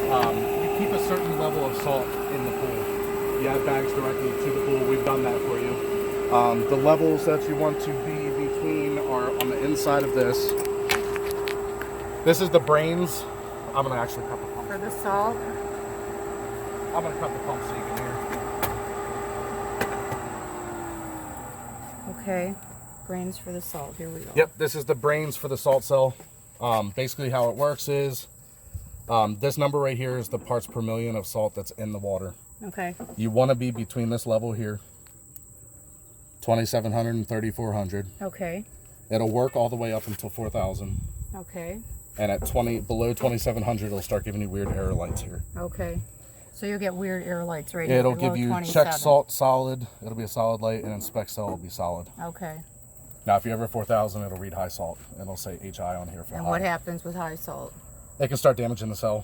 You keep a certain level of salt in the pool. You add bags directly to the pool. We've done that for you. The levels that you want to be between are on the inside of this. This is the brains. I'm going to actually cut the pump. For the salt? I'm going to cut the pump so you can hear. Okay. Brains for the salt. Here we go. Yep, this is the brains for the salt cell. Basically how it works is this number right here is the parts per million of salt that's in the water. Okay. You want to be between this level here, 2,700 and 3,400. Okay. It'll work all the way up until 4,000. Okay. And at below 2,700, it'll start giving you weird error lights here. Okay. So you'll get weird error lights right It'll below give you 27. check salt solid. It'll be a solid light, and inspect cell will be solid. Okay. Now, if you're over 4,000, it'll read high salt. It'll say HI on here for And high. what happens with high salt? It can start damaging the cell.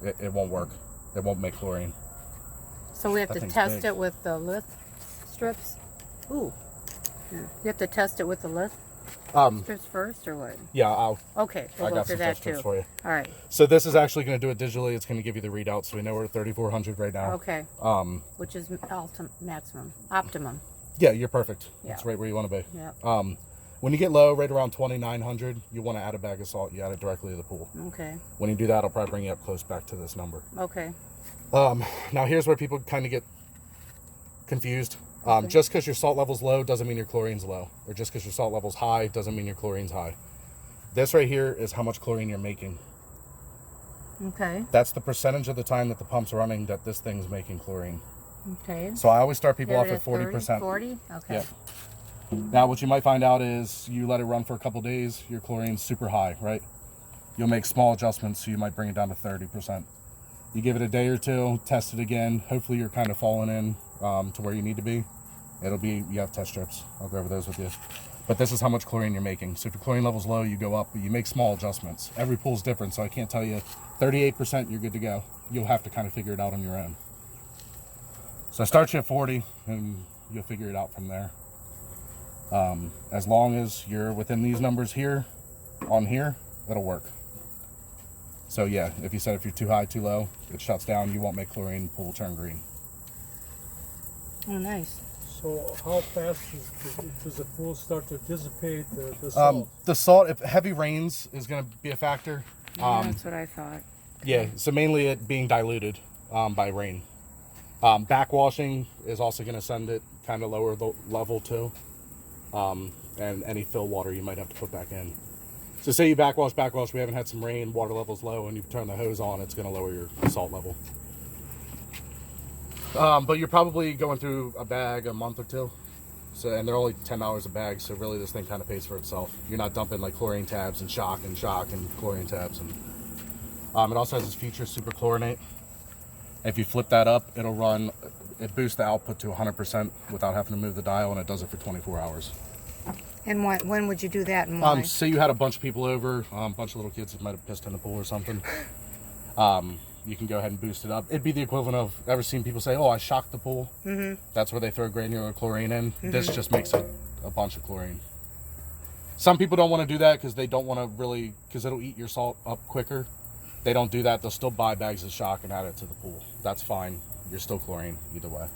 It won't work. It won't make chlorine. So we have to test it with the lith strips? Ooh. Yeah. You have to test it with the lith strips first, or what? Yeah, Okay, we'll go through that too. For you. All right. So this is actually going to do it digitally. It's going to give you the readout, so we know we're at 3,400 right now. Okay. Which is optimum. Yeah, you're perfect. Yeah. That's right where you want to be. Yeah. When you get low, right around 2,900, you want to add a bag of salt. You add it directly to the pool. Okay. When you do that, it'll probably bring you up close back to this number. Okay. Now here's where people kind of get confused. Okay. Just because your salt level's low doesn't mean your chlorine's low. Or just because your salt level's high doesn't mean your chlorine's high. This right here is how much chlorine you're making. Okay. That's the percentage of the time that the pump's running that this thing's making chlorine. Okay. So I always start people off Here at it is, 40%. 40? Okay. Yeah. Now what you might find out is you let it run for a couple days, your chlorine's super high, right? You'll make small adjustments, so you might bring it down to 30%. You give it a day or two, test it again. Hopefully you're kind of falling in to where you need to be. You have test strips. I'll go over those with you. But this is how much chlorine you're making. So if your chlorine level's low, you go up, but you make small adjustments. Every pool's different, so I can't tell you 38% you're good to go. You'll have to kind of figure it out on your own. So I start you at 40, and you'll figure it out from there. As long as you're within these numbers here, on here, it'll work. So yeah, if you're too high, too low, it shuts down. You won't make chlorine, pool will turn green. Oh, nice. So how fast does the pool start to dissipate the salt? The salt, if heavy rains, is going to be a factor. That's what I thought. Yeah, so mainly it being diluted by rain. Backwashing is also going to send it kind of lower the level too. And any fill water you might have to put back in. So say you backwash, we haven't had some rain, water level's low, and you turn the hose on, it's going to lower your salt level. But you're probably going through a bag a month or two. And they're only $10 a bag, so really this thing kind of pays for itself. You're not dumping like chlorine tabs and shock and chlorine tabs. And it also has this feature, super chlorinate. If you flip that up, it boosts the output to 100% without having to move the dial, and it does it for 24 hours. And when would you do that, and why? Say you had a bunch of people over, a bunch of little kids that might have pissed in the pool or something. You can go ahead and boost it up. It'd be the equivalent of, ever seen people say, oh, I shocked the pool? Mm-hmm. That's where they throw granular chlorine in. Mm-hmm. This just makes a bunch of chlorine. Some people don't want to do that because they don't want to really, because it'll eat your salt up quicker. They don't do that. They'll still buy bags of shock and add it to the pool. That's fine. You're still chlorine either way.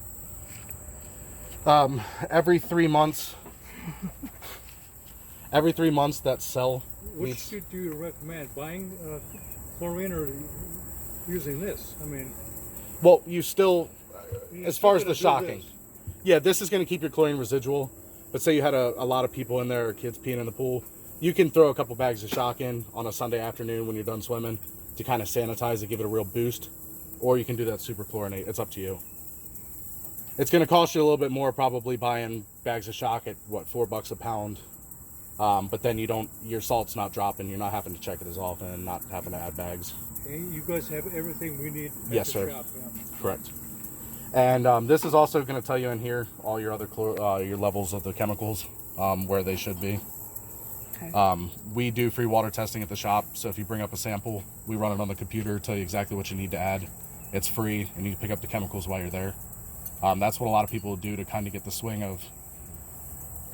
Every 3 months, that cell Which should you recommend, buying chlorine or using this? I mean, well, you still, as far as the shocking, yeah, this is going to keep your chlorine residual. But say you had a lot of people in there or kids peeing in the pool, you can throw a couple bags of shock in on a Sunday afternoon when you're done swimming to kind of sanitize it, give it a real boost. Or you can do that super chlorinate. It's up to you. It's going to cost you a little bit more probably buying bags of shock at, $4 a pound. But then your salt's not dropping. You're not having to check it as often and not having to add bags. okay, you guys have everything we need at Yes, the sir. shop. Yeah. Correct. And this is also going to tell you in here all your other your levels of the chemicals, where they should be. Okay. We do free water testing at the shop, so if you bring up a sample, we run it on the computer, tell you exactly what you need to add. It's free, and you can pick up the chemicals while you're there. That's what a lot of people do to kind of get the swing of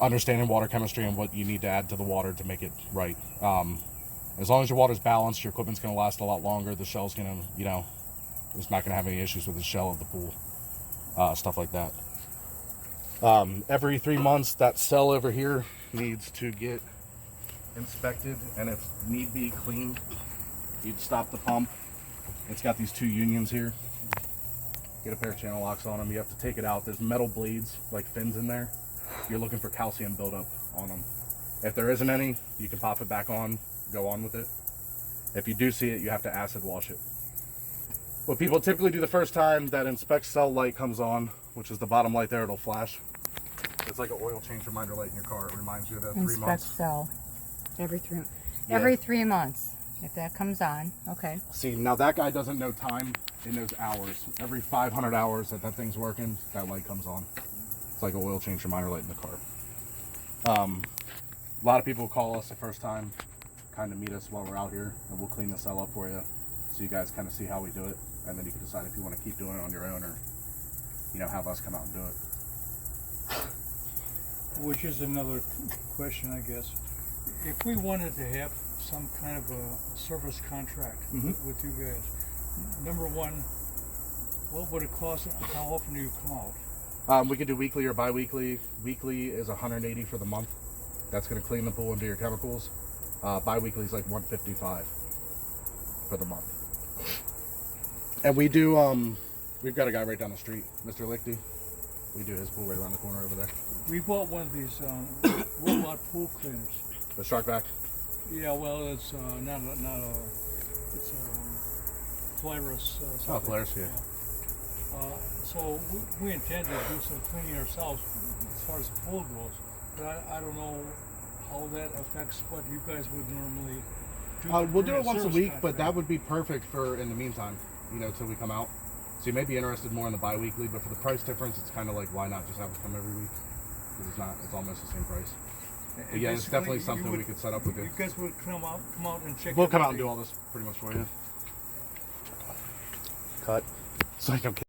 understanding water chemistry and what you need to add to the water to make it right. As long as your water's balanced, your equipment's going to last a lot longer. The shell's going to, you know, it's not going to have any issues with the shell of the pool, stuff like that. Every 3 months, that cell over here needs to get inspected, and if need be, cleaned. You'd stop the pump. It's got these 2 unions here. Get a pair of channel locks on them. You have to take it out. There's metal bleeds, like fins in there. You're looking for calcium buildup on them. If there isn't any, you can pop it back on, go on with it. If you do see it, you have to acid wash it. What people typically do the first time that inspect cell light comes on, which is the bottom light there, it'll flash. It's like an oil change reminder light in your car. It reminds you of that 3 months. Inspect cell. Every 3 months. If that comes on, okay. See, now that guy doesn't know time, it knows hours. Every 500 hours that thing's working, that light comes on. It's like an oil change reminder light in the car. A lot of people call us the first time, kind of meet us while we're out here, and we'll clean the cell up for you, so you guys kind of see how we do it, and then you can decide if you want to keep doing it on your own, or, you know, have us come out and do it. Which is another question, I guess. If we wanted to have some kind of a service contract with you guys, number one, what would it cost? How often do you come out? We could do weekly or bi-weekly. Weekly is $180 for the month. That's going to clean the pool and do your chemicals. Bi-weekly is like $155 for the month. And we do, we've got a guy right down the street, Mr. Lichty. We do his pool right around the corner over there. We bought one of these robot pool cleaners. The shark back? Yeah, well, it's not a, it's a Polaris. Oh, Polaris, yeah. So we intend to do some cleaning ourselves as far as the pool goes, but I don't know how that affects what you guys would normally do. We'll do it once a week, but that would be perfect for in the meantime, you know, till we come out. So you may be interested more in the bi-weekly, but for the price difference, it's kind of like, why not just have us come every week? Because it's almost the same price. But yeah, it's definitely something we could set up with you. You guys would come out and check. We'll come out and do all this pretty much for you. Cut. It's like I'm kidding.